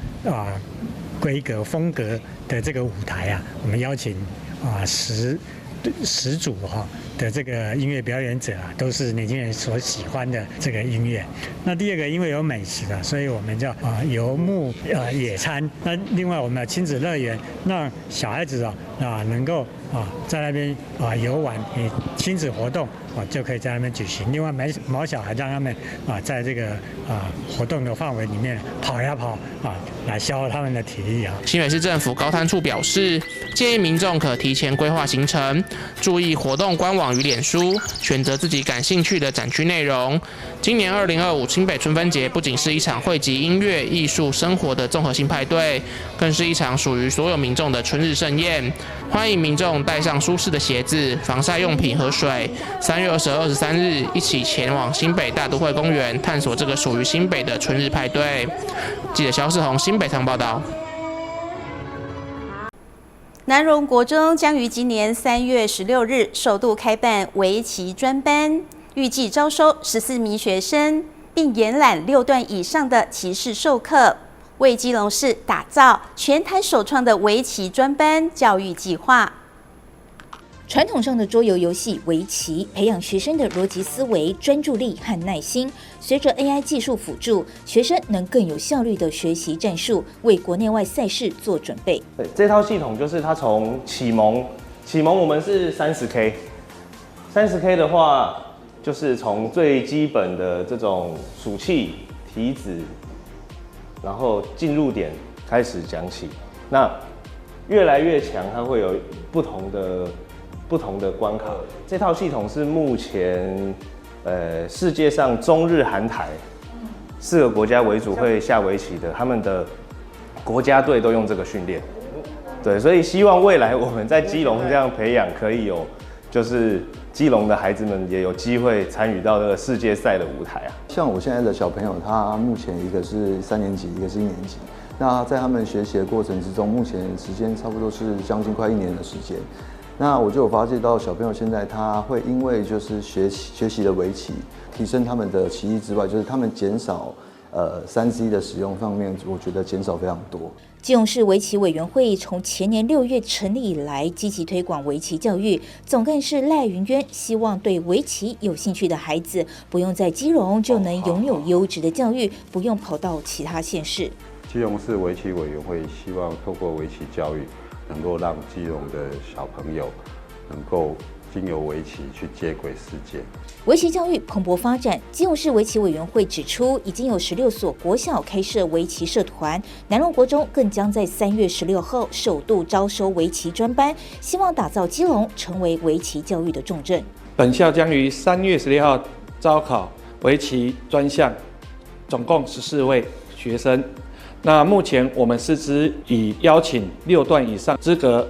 规格风格的这个舞台我们邀请10组的这个音乐表演者都是年轻人所喜欢的这个音乐。那第二个，因为有美食所以我们叫游牧野餐。那另外我们有亲子乐园，让小孩子能够在那边游玩，亲子活动就可以在那边举行。另外毛小孩让他们在这个活动的范围里面跑呀跑来消耗他们的体力新北市政府高滩处表示，建议民众可提前规划行程，注意活动官网与脸书，选择自己感兴趣的展区内容。今年2025新北春分节不仅是一场汇集音乐、艺术、生活的综合性派对，更是一场属于所有民众的春日盛宴。欢迎民众带上舒适的鞋子、防晒用品和水，3月22、23日一起前往新北大都会公园，探索这个属于新北的春日派对。记者肖世宏新北采访报道。南荣国中将于今年3月16日首度开办围棋专班，预计招收14名学生，并延揽6段以上的棋士授课，为基隆市打造全台首创的围棋专班教育计划。传统上的桌游游戏围棋，培养学生的逻辑思维、专注力和耐心。随着 AI 技术辅助，学生能更有效率地学习战术，为国内外赛事做准备。对，这套系统就是它从启蒙我们是30K 的话，就是从最基本的这种数气、题子，然后进入点开始讲起。那越来越强，它会有不同的关卡。这套系统是目前世界上中日韩台4个国家为主会下围棋的，他们的国家队都用这个训练。对，所以希望未来我们在基隆这样培养，可以有就是基隆的孩子们也有机会参与到这个世界赛的舞台像我现在的小朋友，他目前一个是3年级，一个是1年级。那在他们学习的过程之中，目前时间差不多是将近快1年的时间。那我就有发现到小朋友现在他会因为就是学习的围棋，提升他们的棋艺之外，就是他们减少3C 的使用方面，我觉得减少非常多。基隆市围棋委员会从前年6月成立以来，积极推广围棋教育。总干事赖云渊希望对围棋有兴趣的孩子，不用在基隆就能拥有优质的教育，不用跑到其他县市。基隆市围棋委员会希望透过围棋教育，能够让基隆的小朋友能够经由围棋去接轨世界。围棋教育蓬勃发展，基隆市围棋委员会指出，已经有16所国小开设围棋社团，南荣国中更将在3月16号首度招收围棋专班，希望打造基隆成为围棋教育的重镇。本校将于3月16号招考围棋专项，总共14位学生。那目前我们师资已邀请6段以上资格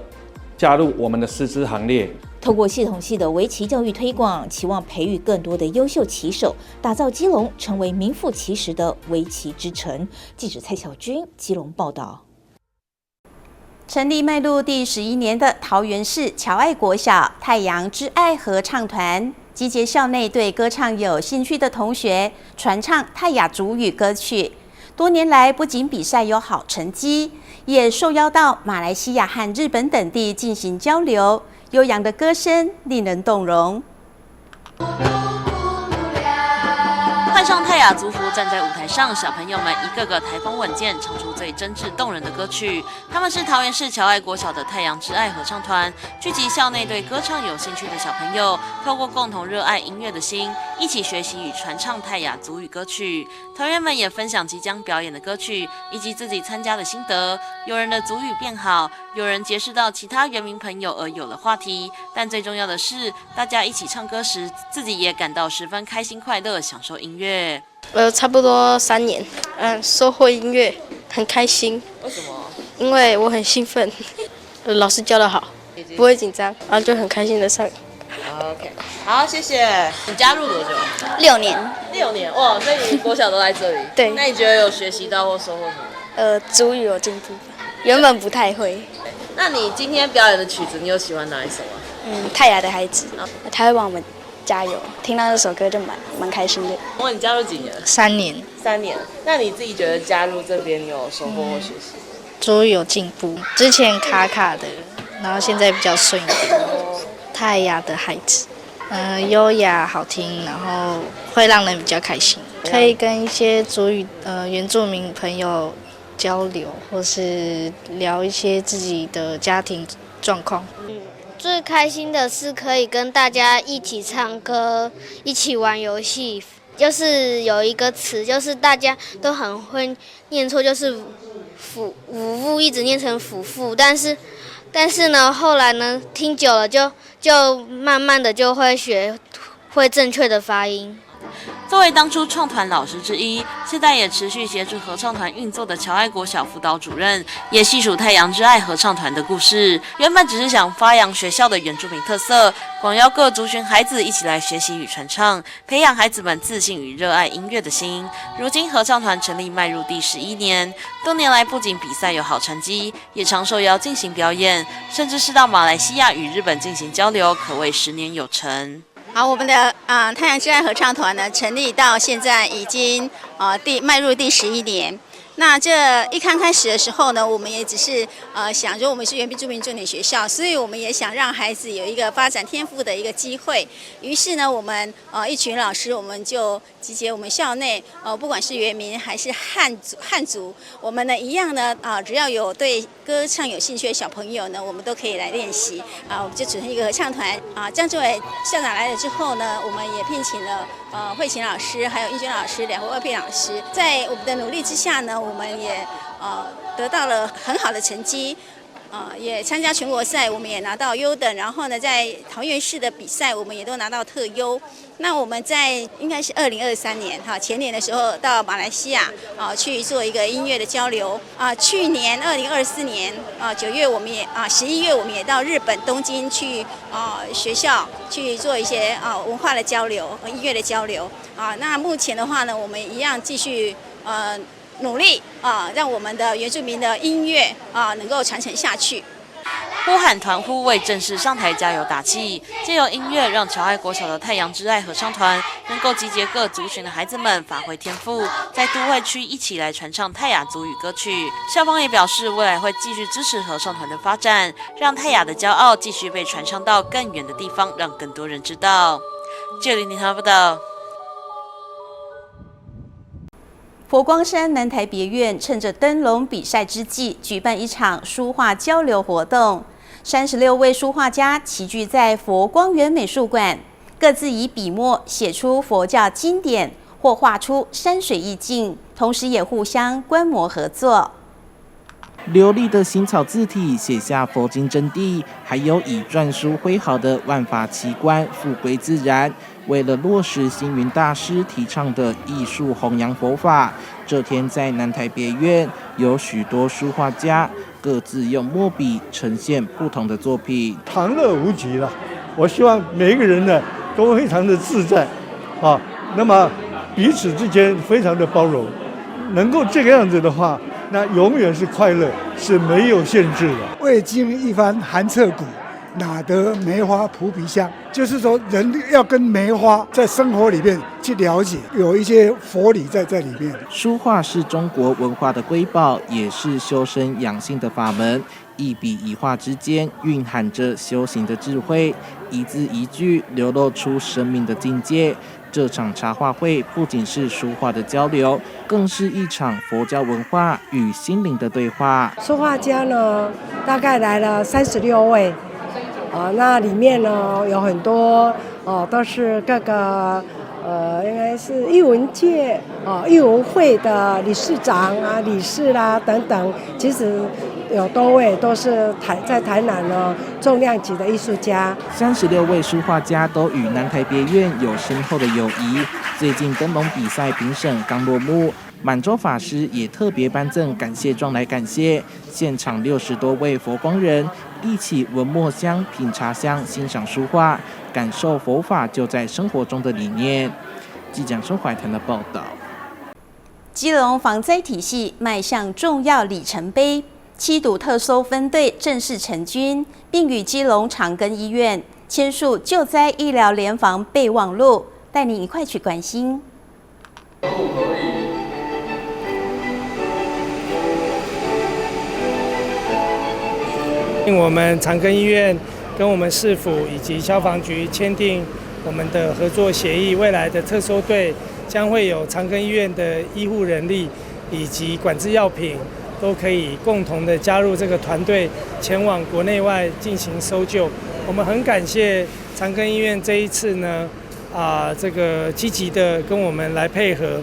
加入我们的师资行列。透过系统性的围棋教育推广，期望培育更多的优秀棋手，打造基隆成为名副其实的围棋之城。记者蔡小军基隆报道。成立迈入第11年的桃园市侨爱国小太阳之爱合唱团，集结校内对歌唱有兴趣的同学，传唱泰雅族语歌曲。多年来，不仅比赛有好成绩，也受邀到马来西亚和日本等地进行交流。悠扬的歌声令人动容。换上泰雅族服，站在舞台上，小朋友们一个个台风稳健，唱出最真挚动人的歌曲。他们是桃园市侨爱国小的太阳之爱合唱团，聚集校内对歌唱有兴趣的小朋友，透过共同热爱音乐的心，一起学习与传唱泰雅族语歌曲。团员们也分享即将表演的歌曲，以及自己参加的心得。有人的族语变好，有人结识到其他原民朋友而有了话题。但最重要的是，大家一起唱歌时，自己也感到十分开心快乐，享受音乐。差不多3年，收获音乐，很开心。为什么？因为我很兴奋，老师教得好，不会紧张，然后就很开心的唱。OK， 好，谢谢。你加入多久？6年。6年，哇！所以你国小都在这里。对。那你觉得有学习到或收获什么？族语有进步，原本不太会。那你今天表演的曲子，你有喜欢哪一首啊？泰雅的孩子，他会帮我们加油，听到这首歌就蛮开心的。你加入几年？3年。3年。那你自己觉得加入这边你有收获或学习？族语有进步，之前卡卡的，然后现在比较顺一点。泰雅的孩子，优雅好听，然后会让人比较开心，可以跟一些族语原住民朋友交流，或是聊一些自己的家庭状况。最开心的是可以跟大家一起唱歌，一起玩游戏。就是有一个词，就是大家都很会念错，就是腐妇一直念成腐妇，但是呢，后来呢，听久了就慢慢的就会学会正确的发音。作为当初创团老师之一，现在也持续协助合唱团运作的侨爱国小辅导主任，也细数太阳之爱合唱团的故事。原本只是想发扬学校的原住民特色，广邀各族群孩子一起来学习与传唱，培养孩子们自信与热爱音乐的心。如今合唱团成立迈入第11年，多年来不仅比赛有好成绩，也常受邀进行表演，甚至是到马来西亚与日本进行交流，可谓10年有成。好，我们的太阳之爱合唱团呢，成立到现在已经迈入第11年。那这一刚开始的时候呢，我们也只是想说我们是原住民重点学校，所以我们也想让孩子有一个发展天赋的一个机会。于是呢，我们一群老师，我们就集结我们校内不管是原民还是汉族，我们呢一样呢只要有对歌唱有兴趣的小朋友呢，我们都可以来练习我们就组成一个合唱团江志伟校长来了之后呢，我们也聘请了慧琴老师还有英娟老师2位二聘老师，在我们的努力之下呢，我们也得到了很好的成绩，也参加全国赛，我们也拿到优等，然后呢，在桃园市的比赛，我们也都拿到特优。那我们在应该是2023年前年的时候到马来西亚去做一个音乐的交流去年2024年9月我们也11月我们也到日本东京去学校去做一些文化的交流音乐的交流那目前的话呢，我们一样继续努力让我们的原住民的音乐能够传承下去。呼喊团呼为正式上台加油打气，借由音乐让侨爱国小的太阳之爱合唱团能够集结各族群的孩子们发挥天赋，在都会区一起来传唱泰雅族语歌曲。校方也表示，未来会继续支持合唱团的发展，让泰雅的骄傲继续被传唱到更远的地方，让更多人知道。这里你看不到。佛光山南台别院趁着灯笼比赛之际，举办一场书画交流活动。36位书画家齐聚在佛光园美术馆，各自以笔墨写出佛教经典，或画出山水意境，同时也互相观摩合作。流利的行草字体写下佛经真谛，还有以篆书挥毫的万法奇观，复归自然。为了落实星云大师提倡的艺术弘扬佛法，这天在南台别院有许多书画家各自用墨笔呈现不同的作品，旁乐无极了。我希望每一个人呢都非常的自在，啊，那么彼此之间非常的包容，能够这个样子的话，那永远是快乐，是没有限制的。未经一番寒彻骨，哪得梅花扑鼻香？就是说，人要跟梅花在生活里面去了解，有一些佛理在里面。书画是中国文化的瑰宝，也是修身养性的法门。一笔一画之间蕴含着修行的智慧，一字一句流露出生命的境界。这场茶话会不仅是书画的交流，更是一场佛教文化与心灵的对话。书画家呢，大概来了36位，那里面呢有很多都是各个应该是艺文界艺文会的理事长啊、理事啦等等，其实有多位都是在台南呢重量级的艺术家。36位书画家都与南台别院有深厚的友谊。最近灯笼比赛评审刚落幕，满洲法师也特别颁赠感谢状来感谢。现场60多位佛光人一起闻墨香、品茶香，欣赏书画，感受佛法就在生活中的理念。记者孙怀谈的报道。基隆防灾体系迈向重要里程碑，7堵特搜分队正式成军，并与基隆长庚医院签署救灾医疗联防备忘录，带您一块去关心。我们长庚医院跟我们市府以及消防局签订我们的合作协议，未来的特搜队将会有长庚医院的医护人力以及管制药品都可以共同的加入这个团队，前往国内外进行搜救。我们很感谢长庚医院这一次呢，这个积极的跟我们来配合，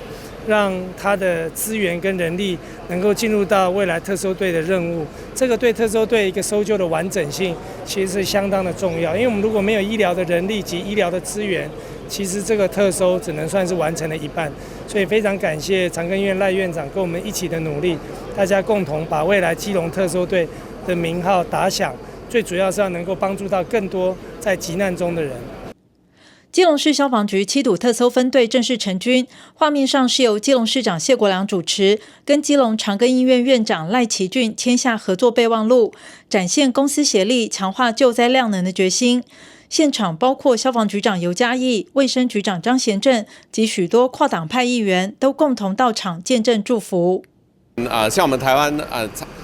让他的资源跟人力能够进入到未来特搜队的任务。这个对特搜队一个搜救的完整性其实是相当的重要，因为我们如果没有医疗的人力及医疗的资源，其实这个特搜只能算是完成了一半。所以非常感谢长庚医院赖院长跟我们一起的努力，大家共同把未来基隆特搜队的名号打响，最主要是要能够帮助到更多在急难中的人。基隆市消防局7堵特搜分队正式成军，画面上是由基隆市长谢国良主持，跟基隆长庚医院院长赖其俊签下合作备忘录，展现公私协力强化救灾量能的决心。现场包括消防局长尤嘉义、卫生局长张贤正及许多跨党派议员都共同到场见证祝福。像我们台湾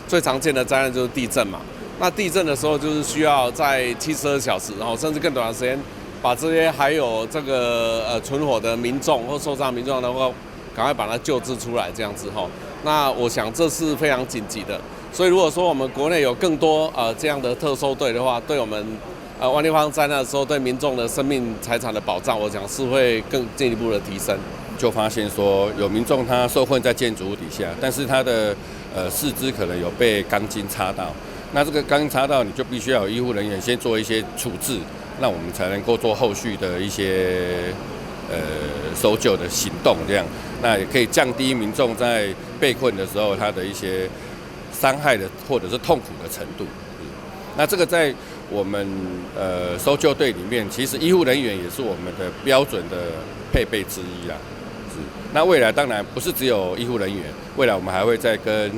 最常见的灾难就是地震嘛，那地震的时候就是需要在72小时，然后甚至更短的时间，把这些还有这个存活的民众或受伤民众能够赶快把它救治出来，这样子哈。那我想这是非常紧急的，所以如果说我们国内有更多这样的特搜队的话，对我们万一发生灾难的时候，对民众的生命财产的保障，我想是会更进一步的提升。就发现说有民众他受困在建筑物底下，但是他的四肢可能有被钢筋插到，那这个钢筋插到，你就必须要有医护人员先做一些处置，那我们才能够做后续的一些搜救的行动，这样那也可以降低民众在被困的时候他的一些伤害的或者是痛苦的程度。那这个在我们搜救队里面，其实医护人员也是我们的标准的配备之一啦。那未来当然不是只有医护人员，未来我们还会再跟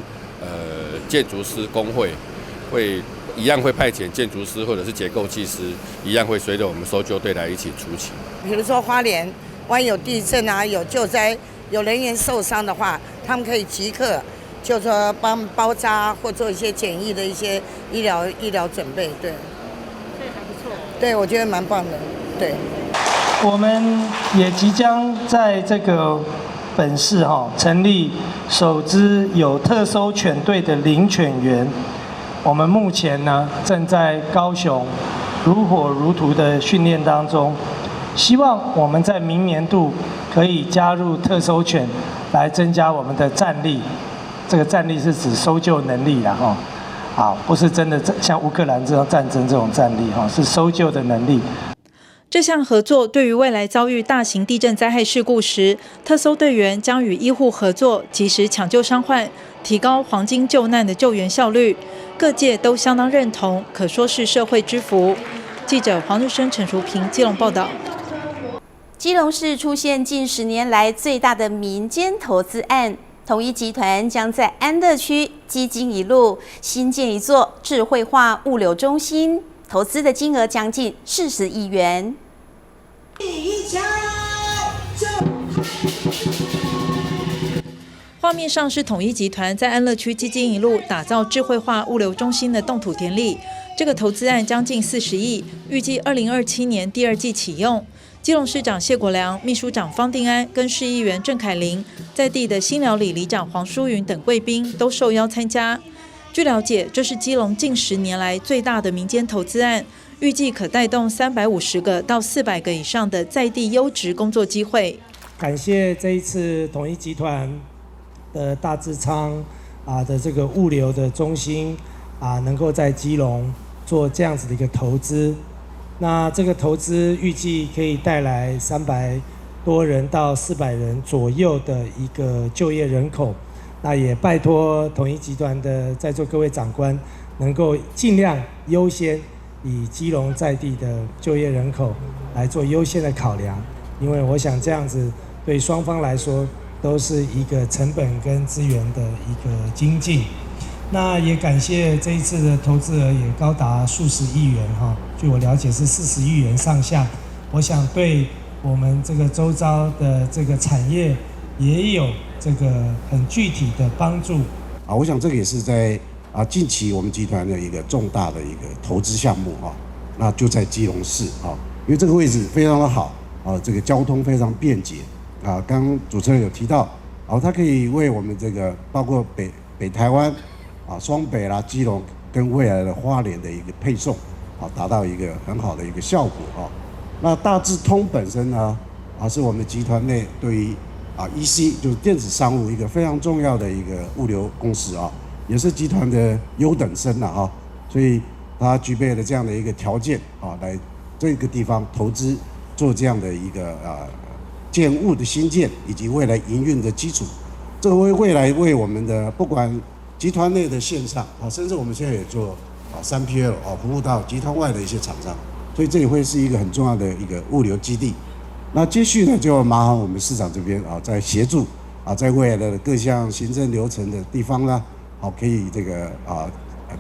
建筑师工会一样会派遣建筑师或者是结构技师，一样会随着我们搜救队来一起出勤。比如说花莲万一有地震啊、有救灾、有人员受伤的话，他们可以即刻就说帮包扎或做一些简易的一些医疗准备，对，所以还不错。对，我觉得蛮棒的，对。我们也即将在这个本市成立首支有特搜犬队的领犬员。我们目前呢正在高雄如火如荼的训练当中，希望我们在明年度可以加入特搜犬，来增加我们的战力。这个战力是指搜救能力啦，好，不是真的像乌克兰这种战争这种战力，是搜救的能力。这项合作对于未来遭遇大型地震灾害事故时，特搜队员将与医护合作，及时抢救伤患，提高黄金救难的救援效率。各界都相当认同，可说是社会之福。记者黄日升、陈淑平基隆报道。基隆市出现近10年来最大的民间投资案，统一集团将在安乐区基金一路新建一座智慧化物流中心，投资的金额将近40亿元。画面上是统一集团在安乐区基金一路打造智慧化物流中心的动土典礼。这个投资案将近40亿，预计2027年第2季启用。基隆市长谢国良、秘书长方定安跟市议员郑凯琳，在地的新寮里里长黄淑云等贵宾都受邀参加。据了解，这是基隆近10年来最大的民间投资案，预计可带动350个到400个以上的在地优质工作机会。感谢这一次统一集团的大致仓的这个物流的中心能够在基隆做这样子的一个投资。那这个投资预计可以带来300多人到400人左右的一个就业人口。那也拜托统一集团的在座各位长官，能够尽量优先以基隆在地的就业人口来做优先的考量，因为我想这样子对双方来说都是一个成本跟资源的一个精进。那也感谢这一次的投资额也高达数十亿元据我了解是40亿元上下。我想对我们这个周遭的这个产业也有这个很具体的帮助。我想这个也是在近期我们集团的一个重大的一个投资项目那就在基隆市因为这个位置非常的好这个交通非常便捷刚刚主持人有提到它可以为我们这个包括北台湾双北啦、基隆跟未来的花莲的一个配送达到一个很好的一个效果那大致通本身呢是我们集团内对于EC 就是电子商务一个非常重要的一个物流公司也是集团的优等生所以它具备了这样的一个条件来这个地方投资做这样的一个建物的新建以及未来营运的基础，这个未来为我们的不管集团内的线上甚至我们现在也做3PL 服务到集团外的一些厂商，所以这也会是一个很重要的一个物流基地。那接续呢，就麻烦我们市长这边在协助在未来的各项行政流程的地方呢，可以这个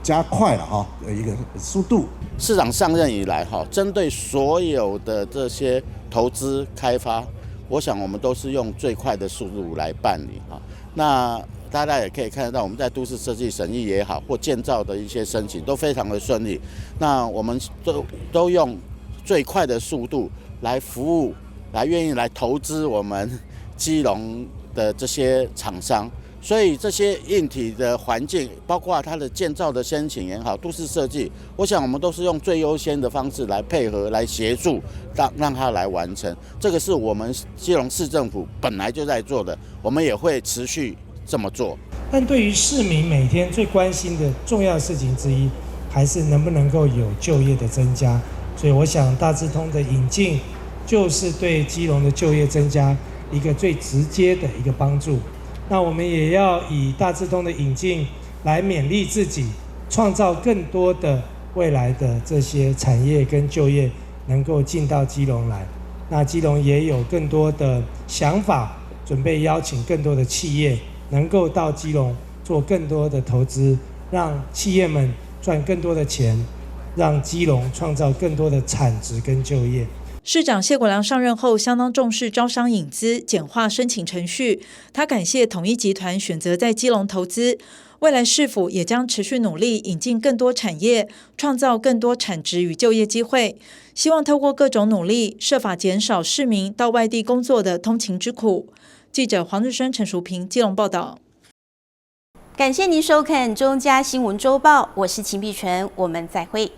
加快了一个速度。市长上任以来针对所有的这些投资开发，我想我们都是用最快的速度来办理那大家也可以看得到，我们在都市设计审议也好，或建造的一些申请都非常的顺利。那我们都用最快的速度来服务，来愿意来投资我们基隆的这些厂商。所以这些硬体的环境，包括它的建造的申请也好，都市设计，我想我们都是用最优先的方式来配合、来协助，让它来完成。这个是我们基隆市政府本来就在做的，我们也会持续这么做。但对于市民每天最关心的重要事情之一，还是能不能够有就业的增加。所以我想大致通的引进，就是对基隆的就业增加一个最直接的一个帮助。那我们也要以大致通的引进来勉励自己，创造更多的未来的这些产业跟就业能够进到基隆来。那基隆也有更多的想法，准备邀请更多的企业能够到基隆做更多的投资，让企业们赚更多的钱，让基隆创造更多的产值跟就业。市长谢国良上任后相当重视招商引资，简化申请程序。他感谢统一集团选择在基隆投资，未来市府也将持续努力引进更多产业，创造更多产值与就业机会。希望透过各种努力，设法减少市民到外地工作的通勤之苦。记者黄日升、陈淑平基隆报道。感谢您收看中嘉新闻周报，我是秦碧纯，我们再会。